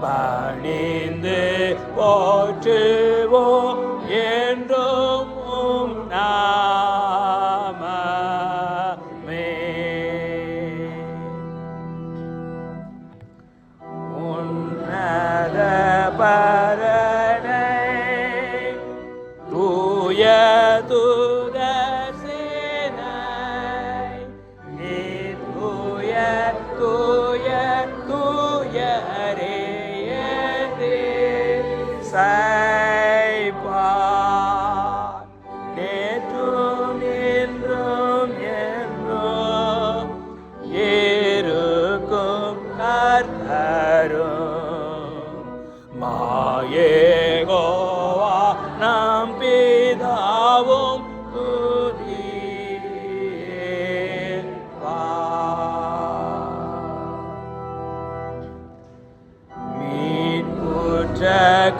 பணிந்து போற்றுவோம் என்றும் நாமமே. உன்னத பரனை தூய தூதர் சேனை தூய தூய தூயரே சாய்பார் நேற்றும் இன்றும் என்றும் இருக்கும் கர்த்தரும் மாயேகோவா நம் பிதாவும்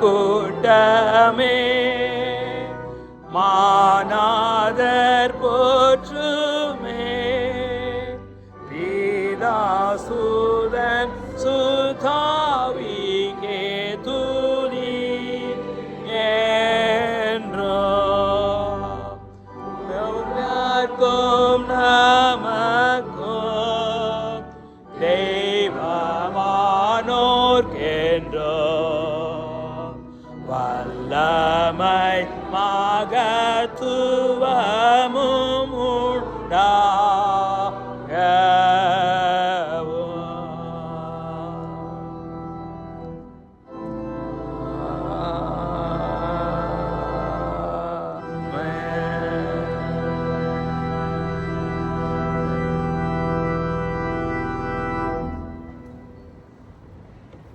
கூட்டமே மானாதர் போற்றுமே பீதாசுதன் சுதாவிகே துதி என்றோ நமக்கும் தெய்வமானோர்கென்றோ வல்லமை மகத்துவமும் உண்டா